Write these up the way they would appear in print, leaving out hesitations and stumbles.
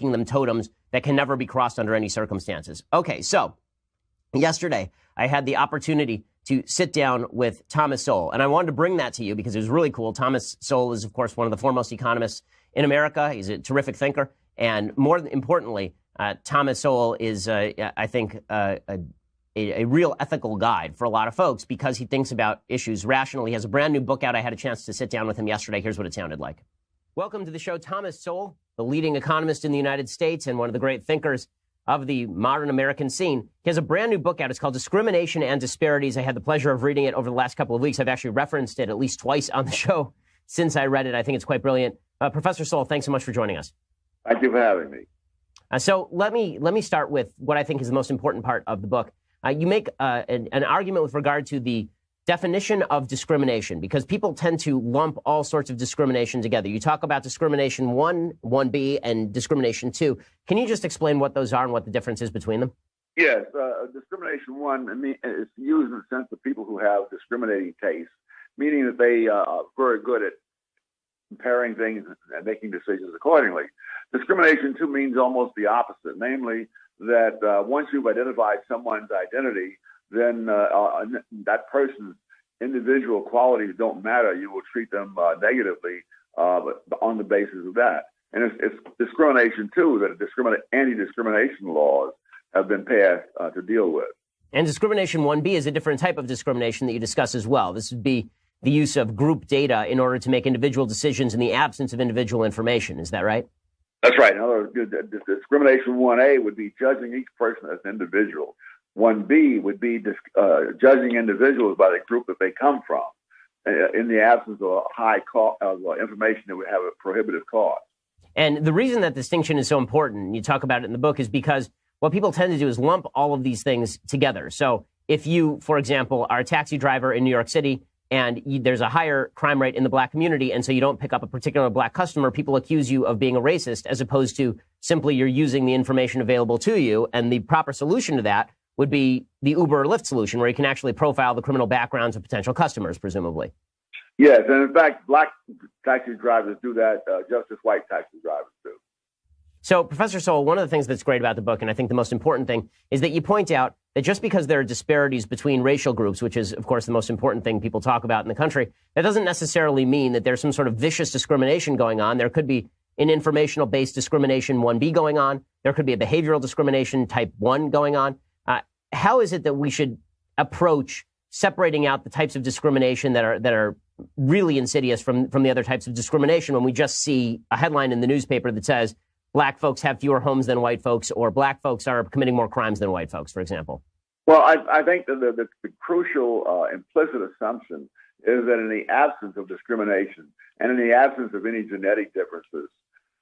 making them totems that can never be crossed under any circumstances. Okay, so yesterday I had the opportunity to sit down with Thomas Sowell, and I wanted to bring that to you because it was really cool. Thomas Sowell is, of course, one of the foremost economists in America. He's a terrific thinker, and more importantly, Thomas Sowell is, I think, a real ethical guide for a lot of folks because he thinks about issues rationally. He has a brand new book out. I had a chance to sit down with him yesterday. Here's what it sounded like. Welcome to the show, Thomas Sowell, the leading economist in the United States and one of the great thinkers of the modern American scene. He has a brand new book out. It's called Discrimination and Disparities. I had the pleasure of reading it over the last couple of weeks. I've actually referenced it at least twice on the show since I read it. I think it's quite brilliant. Professor Sowell, thanks so much for joining us. Thank you for having me. So let me start with what I think is the most important part of the book. You make an argument with regard to the definition of discrimination, because people tend to lump all sorts of discrimination together. You talk about discrimination 1, 1B, and discrimination 2. Can you just explain what those are and what the difference is between them? Yes, discrimination 1 is used in the sense of people who have discriminating tastes, meaning that they are very good at comparing things and making decisions accordingly. Discrimination 2 means almost the opposite, namely that once you've identified someone's identity, then that person's individual qualities don't matter. You will treat them negatively on the basis of that. And it's discrimination, too, that anti-discrimination laws have been passed to deal with. And discrimination 1B is a different type of discrimination that you discuss as well. This would be the use of group data in order to make individual decisions in the absence of individual information. Is that right? That's right. In other words, discrimination 1A would be judging each person as an individual. 1B would be judging individuals by the group that they come from in the absence of a high cost of information that would have a prohibitive cost. And the reason that distinction is so important, you talk about it in the book, is because what people tend to do is lump all of these things together. So if you, for example, are a taxi driver in New York City and there's a higher crime rate in the black community, and so you don't pick up a particular black customer, people accuse you of being a racist, as opposed to simply you're using the information available to you. And the proper solution to that would be the Uber or Lyft solution, where you can actually profile the criminal backgrounds of potential customers, presumably. Yes, and in fact, black taxi drivers do that just as white taxi drivers do. So, Professor Sowell, one of the things that's great about the book, and I think the most important thing, is that you point out that just because there are disparities between racial groups, which is, of course, the most important thing people talk about in the country, that doesn't necessarily mean that there's some sort of vicious discrimination going on. There could be an informational-based discrimination 1B going on. There could be a behavioral discrimination type 1 going on. How is it that we should approach separating out the types of discrimination that are really insidious from the other types of discrimination when we just see a headline in the newspaper that says black folks have fewer homes than white folks, or black folks are committing more crimes than white folks, for example? Well, I think that the crucial implicit assumption is that in the absence of discrimination and in the absence of any genetic differences,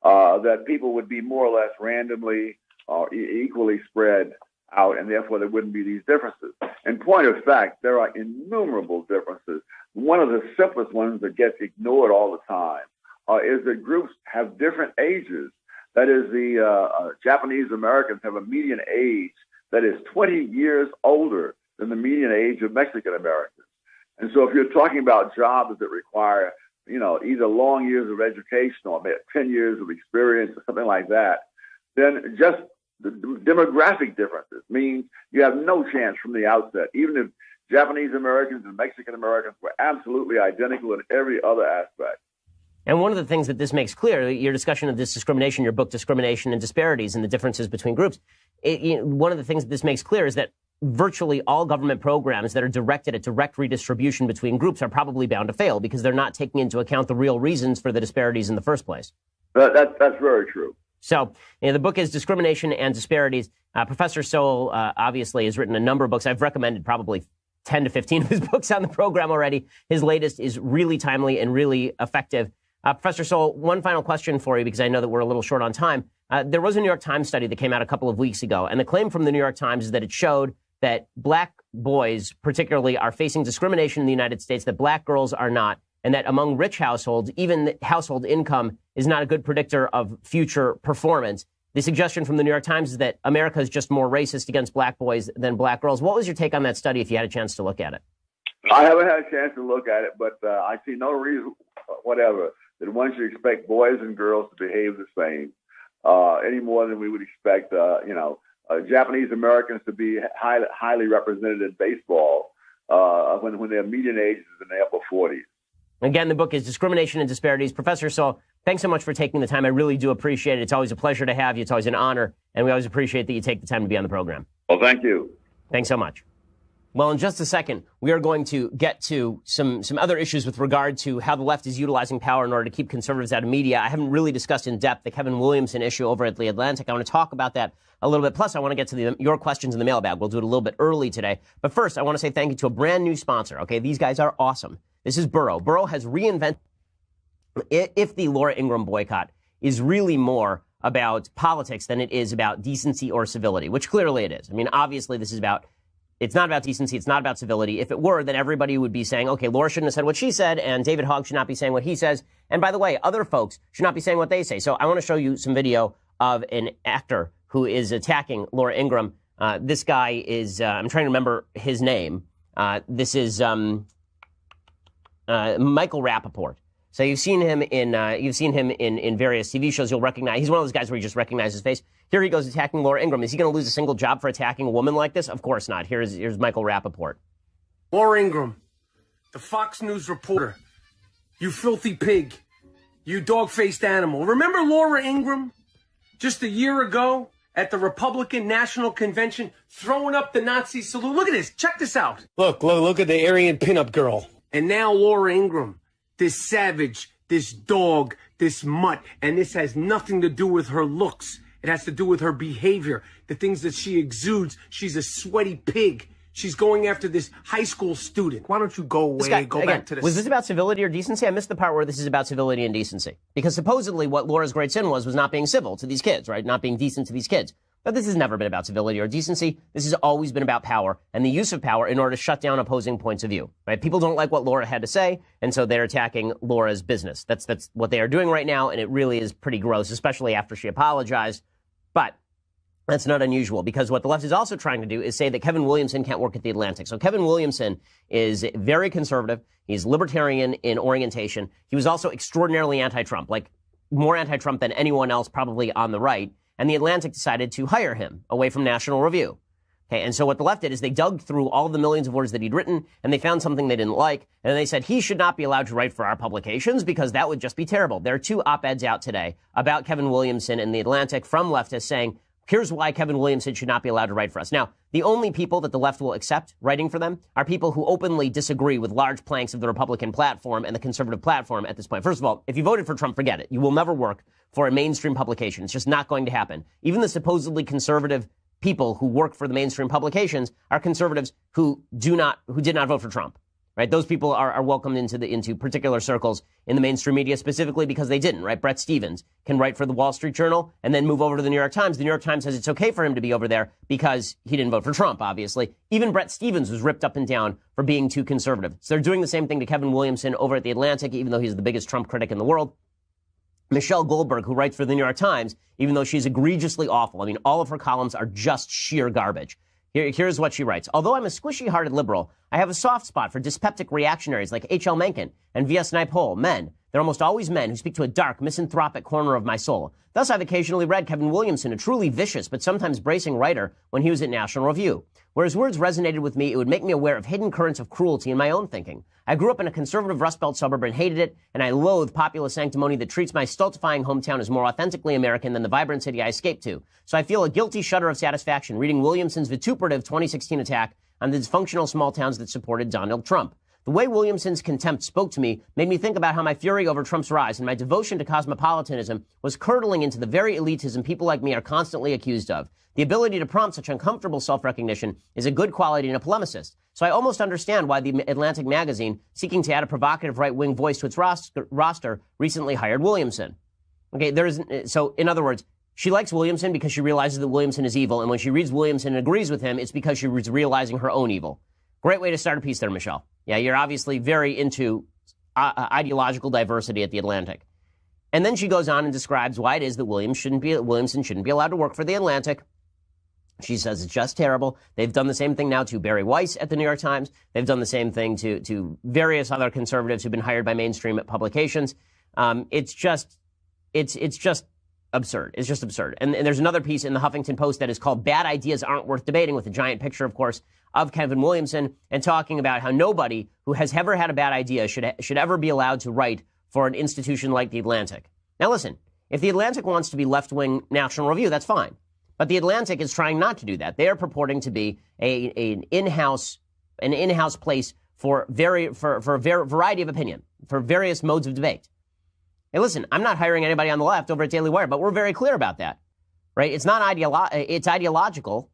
that people would be more or less randomly or equally spread out, and therefore there wouldn't be these differences. In point of fact, there are innumerable differences. One of the simplest ones that gets ignored all the time is that groups have different ages. That is, the Japanese Americans have a median age that is 20 years older than the median age of Mexican Americans. And so if you're talking about jobs that require, either long years of education or 10 years of experience or something like that, then just the demographic differences means you have no chance from the outset, even if Japanese Americans and Mexican Americans were absolutely identical in every other aspect. And one of the things that this makes clear, your discussion of this discrimination, your book, Discrimination and Disparities, and the differences between groups, one of the things that this makes clear is that virtually all government programs that are directed at direct redistribution between groups are probably bound to fail because they're not taking into account the real reasons for the disparities in the first place. That's very true. So the book is Discrimination and Disparities. Professor Sowell obviously has written a number of books. I've recommended probably 10 to 15 of his books on the program already. His latest is really timely and really effective. Professor Sowell, one final question for you, because I know that we're a little short on time. There was a New York Times study that came out a couple of weeks ago, and the claim from the New York Times is that it showed that black boys particularly are facing discrimination in the United States, that black girls are not, and that among rich households, even household income is not a good predictor of future performance. The suggestion from the New York Times is that America is just more racist against black boys than black girls. What was your take on that study if you had a chance to look at it? I haven't had a chance to look at it, but I see no reason whatever that one should expect boys and girls to behave the same. any more than we would expect, Japanese Americans to be highly represented in baseball when their median age is in the upper 40s. Again, the book is Discrimination and Disparities. Professor Sowell, thanks so much for taking the time. I really do appreciate it. It's always a pleasure to have you. It's always an honor, and we always appreciate that you take the time to be on the program. Well, thank you. Thanks so much. Well, in just a second, we are going to get to some other issues with regard to how the left is utilizing power in order to keep conservatives out of media. I haven't really discussed in depth the Kevin Williamson issue over at The Atlantic. I want to talk about that a little bit. Plus, I want to get to your questions in the mailbag. We'll do it a little bit early today. But first, I want to say thank you to a brand new sponsor. Okay, these guys are awesome. This is Burrow. Burrow has reinvented. If the Laura Ingraham boycott is really more about politics than it is about decency or civility, which clearly it is. I mean, obviously, it's not about decency. It's not about civility. If it were, then everybody would be saying, okay, Laura shouldn't have said what she said, and David Hogg should not be saying what he says. And by the way, other folks should not be saying what they say. So I want to show you some video of an actor who is attacking Laura Ingraham. This guy is, I'm trying to remember his name. This is Michael Rappaport. So you've seen him in various TV shows. You'll recognize, he's one of those guys where you just recognize his face. Here he goes attacking Laura Ingraham. Is he going to lose a single job for attacking a woman like this? Of course not. Here's Michael Rappaport. Laura Ingraham, the Fox News reporter. You filthy pig. You dog-faced animal. Remember Laura Ingraham? Just a year ago at the Republican National Convention, throwing up the Nazi salute. Look at this. Check this out. Look at the Aryan pinup girl. And now Laura Ingraham, this savage, this dog, this mutt, and this has nothing to do with her looks. It has to do with her behavior, the things that she exudes. She's a sweaty pig. She's going after this high school student. Why don't you go away, back to this? Was this about civility or decency? I missed the part where this is about civility and decency. Because supposedly what Laura's great sin was not being civil to these kids, right? Not being decent to these kids. But this has never been about civility or decency. This has always been about power and the use of power in order to shut down opposing points of view, right? People don't like what Laura had to say, and so they're attacking Laura's business. That's what they are doing right now, and it really is pretty gross, especially after she apologized. But that's not unusual, because what the left is also trying to do is say that Kevin Williamson can't work at The Atlantic. So Kevin Williamson is very conservative. He's libertarian in orientation. He was also extraordinarily anti-Trump, like more anti-Trump than anyone else probably on the right. And The Atlantic decided to hire him away from National Review. Okay, and so what the left did is they dug through all of the millions of words that he'd written, and they found something they didn't like, and they said he should not be allowed to write for our publications because that would just be terrible. There are two op-eds out today about Kevin Williamson in The Atlantic from leftists saying, here's why Kevin Williamson should not be allowed to write for us. Now, the only people that the left will accept writing for them are people who openly disagree with large planks of the Republican platform and the conservative platform at this point. First of all, if you voted for Trump, forget it. You will never work for a mainstream publication. It's just not going to happen. Even the supposedly conservative people who work for the mainstream publications are conservatives who did not vote for Trump. Right? Those people are welcomed into particular circles in the mainstream media specifically because they didn't, right? Bret Stephens can write for the Wall Street Journal and then move over to the New York Times. The New York Times says it's okay for him to be over there because he didn't vote for Trump, obviously. Even Bret Stephens was ripped up and down for being too conservative. So they're doing the same thing to Kevin Williamson over at The Atlantic, even though he's the biggest Trump critic in the world. Michelle Goldberg, who writes for the New York Times, even though she's egregiously awful. I mean, all of her columns are just sheer garbage. Here's what she writes. Although I'm a squishy-hearted liberal, I have a soft spot for dyspeptic reactionaries like H.L. Mencken and V.S. Naipaul, men. They're almost always men who speak to a dark, misanthropic corner of my soul. Thus, I've occasionally read Kevin Williamson, a truly vicious but sometimes bracing writer, when he was at National Review. Where his words resonated with me, it would make me aware of hidden currents of cruelty in my own thinking. I grew up in a conservative Rust Belt suburb and hated it, and I loathe populist sanctimony that treats my stultifying hometown as more authentically American than the vibrant city I escaped to. So I feel a guilty shudder of satisfaction reading Williamson's vituperative 2016 attack on the dysfunctional small towns that supported Donald Trump. The way Williamson's contempt spoke to me made me think about how my fury over Trump's rise and my devotion to cosmopolitanism was curdling into the very elitism people like me are constantly accused of. The ability to prompt such uncomfortable self-recognition is a good quality in a polemicist. So I almost understand why the Atlantic magazine, seeking to add a provocative right-wing voice to its roster, recently hired Williamson. Okay, so in other words, she likes Williamson because she realizes that Williamson is evil, and when she reads Williamson and agrees with him, it's because she was realizing her own evil. Great way to start a piece there, Michelle. Yeah, you're obviously very into ideological diversity at The Atlantic. And then she goes on and describes why it is that Williamson shouldn't be allowed to work for The Atlantic. She says it's just terrible. They've done the same thing now to Barry Weiss at the New York Times. They've done the same thing to various other conservatives who've been hired by mainstream publications. It's just absurd. It's just absurd. And there's another piece in the Huffington Post that is called Bad Ideas Aren't Worth Debating, with a giant picture, of course, of Kevin Williamson, and talking about how nobody who has ever had a bad idea should ever be allowed to write for an institution like The Atlantic. Now, listen, if The Atlantic wants to be left-wing National Review, that's fine. But The Atlantic is trying not to do that. They are purporting to be an in-house place for a variety of opinion, for various modes of debate. Hey, listen, I'm not hiring anybody on the left over at Daily Wire, but we're very clear about that, right? It's not it's ideological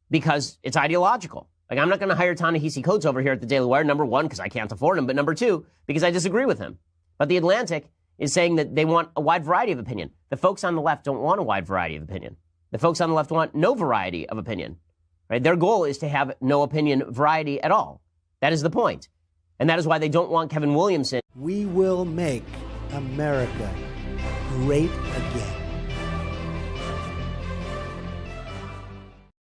because it's ideological. Like, I'm not going to hire Ta-Nehisi Coates over here at the Daily Wire, number one, because I can't afford him, but number two, because I disagree with him. But The Atlantic is saying that they want a wide variety of opinion. The folks on the left don't want a wide variety of opinion. The folks on the left want no variety of opinion, right? Their goal is to have no opinion variety at all. That is the point. And that is why they don't want Kevin Williamson. We will make America great again.